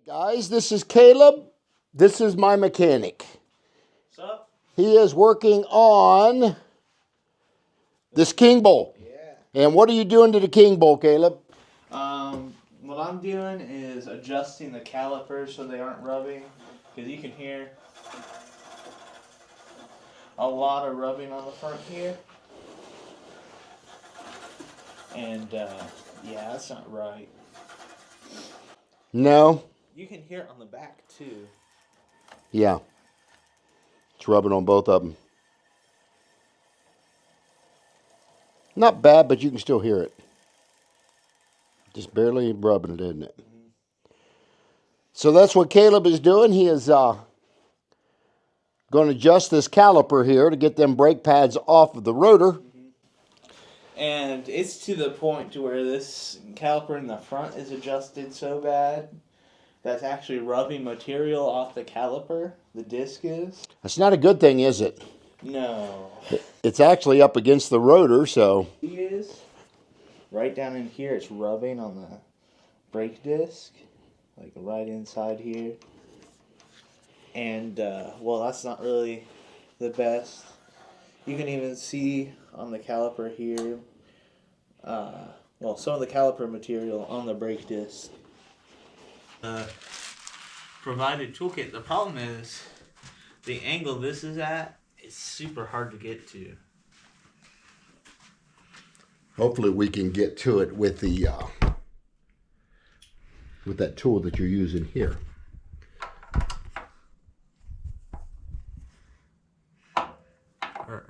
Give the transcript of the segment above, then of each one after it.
Guys, this is Caleb. This is my mechanic. What's up? He is working on this king bolt. Yeah. And what are you doing to the king bolt, Caleb? What I'm doing is adjusting the calipers so they aren't rubbing, because you can hear a lot of rubbing on the front here. And yeah, that's not right. No. You can hear it on the back too. Yeah. It's rubbing on both of them. Not bad, but you can still hear it. Just barely rubbing it, isn't it? Mm-hmm. So that's what Caleb is doing. He is going to adjust this caliper here to get them brake pads off of the rotor. Mm-hmm. And it's to the point to where this caliper in the front is adjusted so bad that's actually rubbing material off the caliper. The disc is. That's not a good thing, is it? No. It's actually up against the rotor, so. It is. Right down in here, it's rubbing on the brake disc, like right inside here. And, well, that's not really the best. You can even see on the caliper here, well, some of the caliper material on the brake disc. Provided toolkit. The problem is the angle this is at is super hard to get to. Hopefully we can get to it with the with that tool that you're using here. All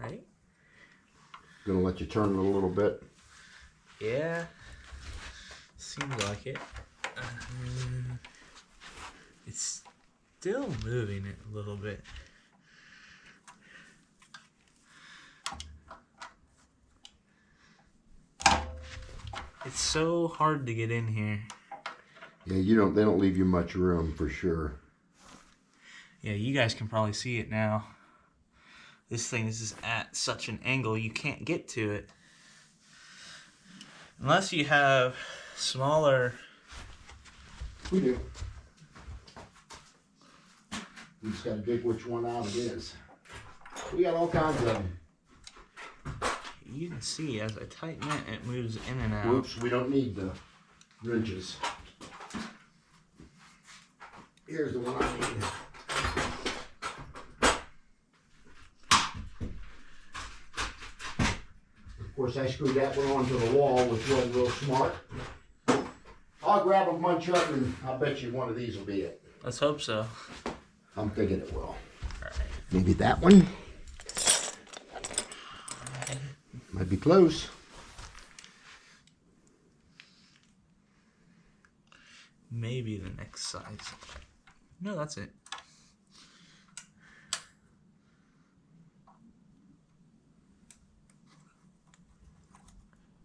right. Gonna let you turn it a little bit. Yeah. Seems like it. It's still moving it a little bit. It's so hard to get in here. Yeah, they don't leave you much room for sure. Yeah, you guys can probably see it now. This thing is just at such an angle you can't get to it. Unless you have smaller. We do. We just gotta dig which one out it is. We got all kinds of them. You can see as I tighten it, it moves in and out. Whoops, we don't need the wrenches. Here's the one I need. Of course, I screwed that one onto the wall, which wasn't real smart. I'll grab a munch up and I'll bet you one of these will be it. Let's hope so. I'm thinking it will. All right. Maybe that one. Might be close. Maybe the next size. No, that's it.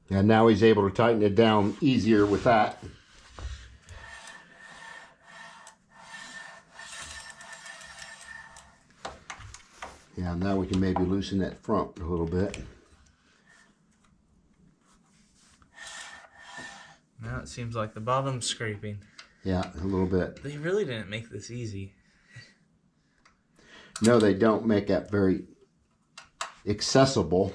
And now he's able to tighten it down easier with that. Yeah, now we can maybe loosen that front a little bit. Now it seems like the bottom's scraping. Yeah, a little bit. They really didn't make this easy. No, they don't make that very accessible.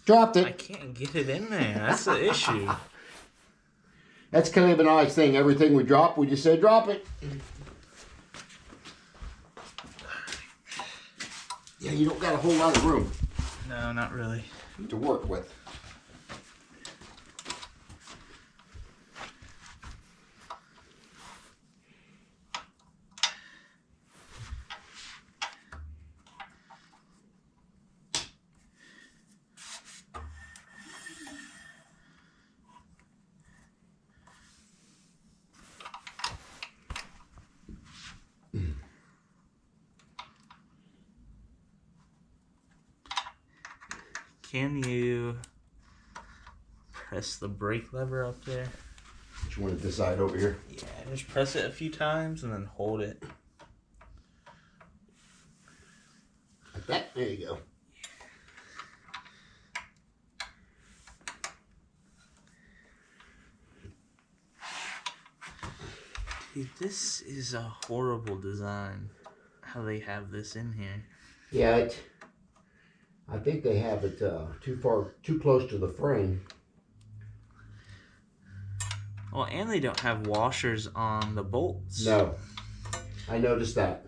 Dropped it. I can't get it in there. That's the issue. That's Caleb and I's thing. Everything we drop, we just say drop it. Yeah, you don't got a whole lot of room. No, not really. To work with. Can you press the brake lever up there? Which one is this side over here? Yeah, just press it a few times and then hold it. Like that? There you go. Dude, this is a horrible design. How they have this in here. Yeah, I think they have it too close to the frame. Well, and they don't have washers on the bolts. No, I noticed that.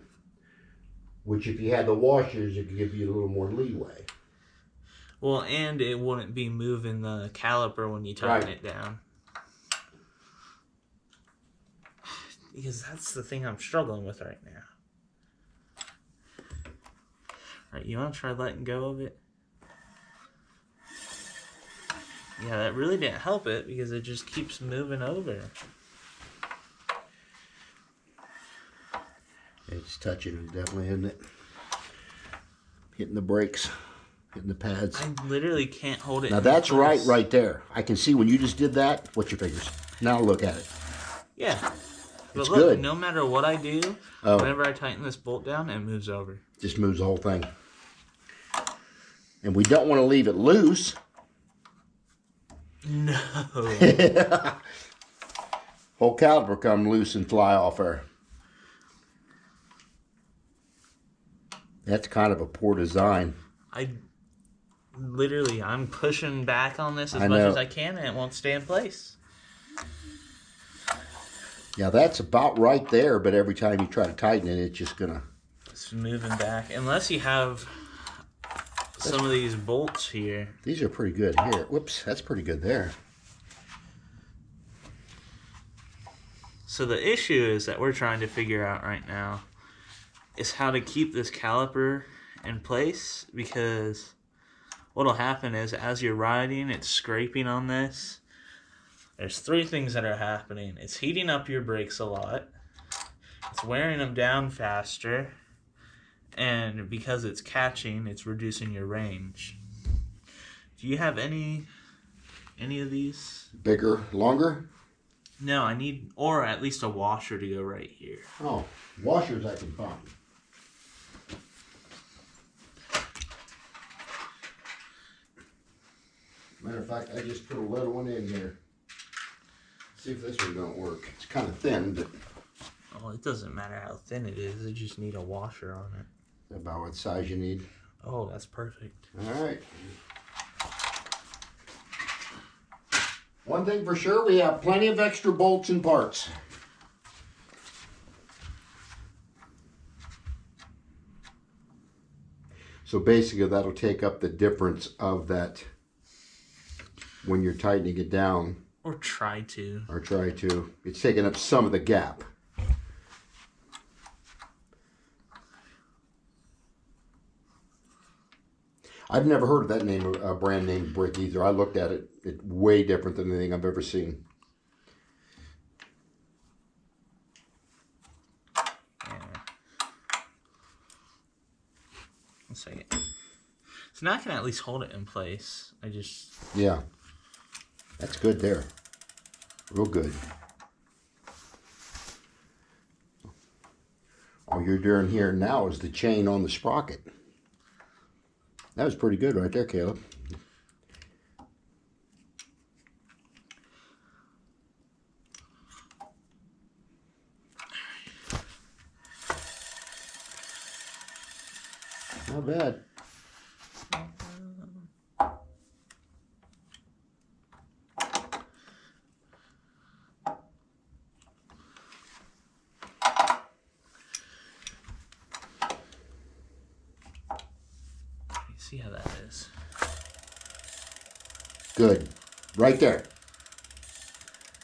Which, if you had the washers, it could give you a little more leeway. Well, and it wouldn't be moving the caliper when you tighten it down. Because that's the thing I'm struggling with right now. Alright, you want to try letting go of it? Yeah, that really didn't help it because it just keeps moving over. It's touching it, definitely, isn't it? Hitting the brakes, hitting the pads. I literally can't hold it. Now that's right there. I can see when you just did that. What's your fingers? Now look at it. Yeah. But It's look, good. no matter what I do, whenever I tighten this bolt down, it moves over. Just moves the whole thing. And we don't want to leave it loose. No. Whole caliper come loose and fly off there. That's kind of a poor design. I'm pushing back on this as much as I can, and it won't stay in place. Yeah, that's about right there, but every time you try to tighten it, it's just gonna... It's moving back. Unless you have some of these bolts here. These are pretty good here. Whoops, that's pretty good there. So the issue is that we're trying to figure out right now is how to keep this caliper in place, because what'll happen is as you're riding, it's scraping on this. There's three things that are happening. It's heating up your brakes a lot. It's wearing them down faster. And because it's catching, it's reducing your range. Do you have any of these? Bigger, longer? No, I need, or at least a washer to go right here. Oh, washers I can find. Matter of fact, I just put a little one in here. See if this one don't work. It's kind of thin, but... Oh, it doesn't matter how thin it is. You just need a washer on it. About what size you need. Oh, that's perfect. All right. One thing for sure, we have plenty of extra bolts and parts. So basically that'll take up the difference of that when you're tightening it down. Or try to. It's taking up some of the gap. I've never heard of that name, brand name brick either. I looked at it. It's way different than anything I've ever seen. Yeah. One second. So now I can at least hold it in place. Yeah. That's good there. Real good. All you're doing here now is the chain on the sprocket. That was pretty good right there, Caleb. Not bad. See how that is. Good. Right there.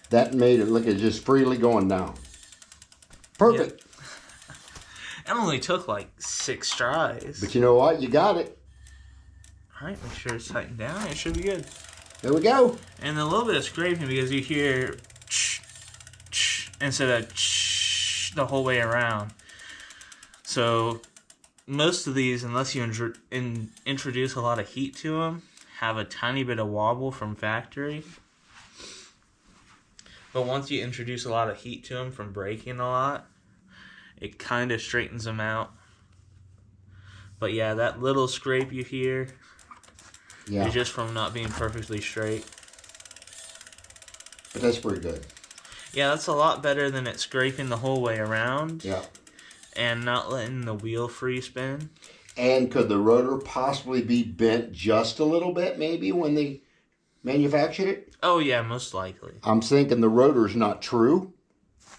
That made it look at just freely going now. Perfect. Yep. It only took like 6 tries. But you know what? You got it. Alright, make sure it's tightened down. It should be good. There we go. And a little bit of scraping because you hear instead of the whole way around. So most of these, unless you introduce a lot of heat to them, have a tiny bit of wobble from factory. But once you introduce a lot of heat to them from braking a lot, it kind of straightens them out. But yeah, that little scrape you hear is just from not being perfectly straight. But that's pretty good. Yeah, that's a lot better than it scraping the whole way around. Yeah. And not letting the wheel free spin. And could the rotor possibly be bent just a little bit, maybe, when they manufactured it? Oh, yeah, most likely. I'm thinking the rotor's not true.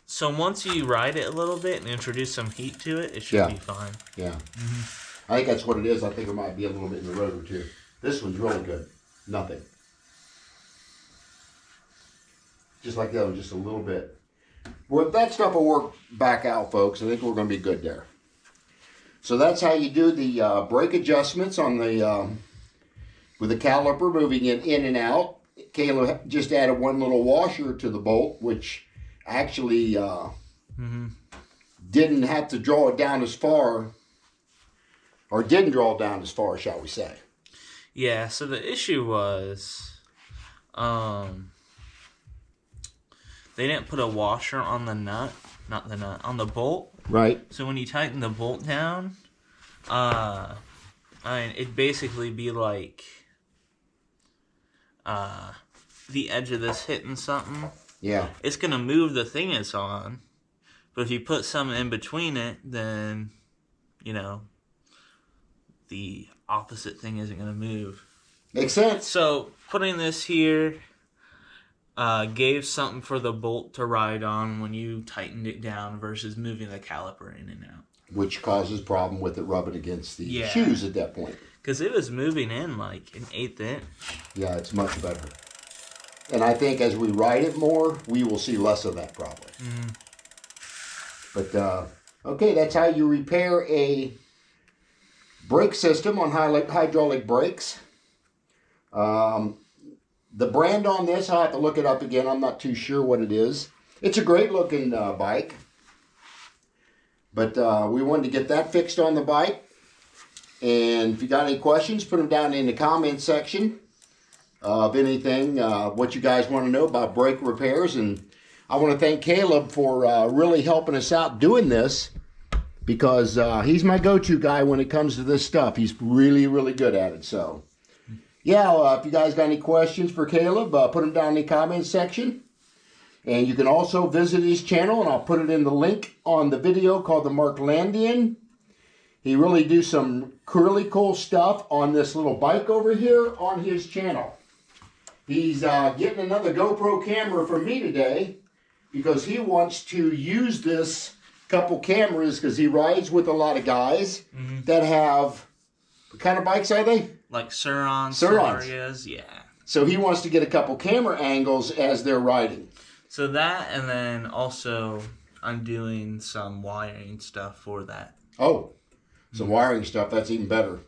So once you ride it a little bit and introduce some heat to it, it should be fine. Yeah. I think that's what it is. I think it might be a little bit in the rotor, too. This one's really good. Nothing. Just like the other, just a little bit. Well, that stuff will work back out, folks. I think we're going to be good there. So that's how you do the brake adjustments on the with the caliper, moving it in and out. Kayla just added one little washer to the bolt, which actually didn't have to draw it down as far, or didn't draw it down as far, shall we say. Yeah, so the issue was they didn't put a washer on the nut, not the nut, on the bolt. Right. So when you tighten the bolt down, I mean, it'd basically be like the edge of this hitting something. Yeah. It's going to move the thing it's on. But if you put something in between it, then, you know, the opposite thing isn't going to move. Makes sense. So putting this here gave something for the bolt to ride on when you tightened it down versus moving the caliper in and out. Which causes problem with it rubbing against the shoes at that point. Because it was moving in like an 1/8 inch. Yeah, it's much better. And I think as we ride it more, we will see less of that probably. But, okay, that's how you repair a brake system on hydraulic brakes. The brand on this, I'll have to look it up again. I'm not too sure what it is. It's a great looking bike. But we wanted to get that fixed on the bike. And if you got any questions, put them down in the comment section of anything, what you guys want to know about brake repairs. And I want to thank Caleb for really helping us out doing this, because he's my go-to guy when it comes to this stuff. He's really, really good at it. So, yeah, if you guys got any questions for Caleb, put them down in the comment section. And you can also visit his channel, and I'll put it in the link on the video, called the Marklandian. He really do some really cool stuff on this little bike over here on his channel. He's getting another GoPro camera from me today, because he wants to use this couple cameras, because he rides with a lot of guys that have, what kind of bikes are they? Like Surons. Yeah. So he wants to get a couple camera angles as they're riding. So that, and then also I'm doing some wiring stuff for that. Oh, some wiring stuff. That's even better.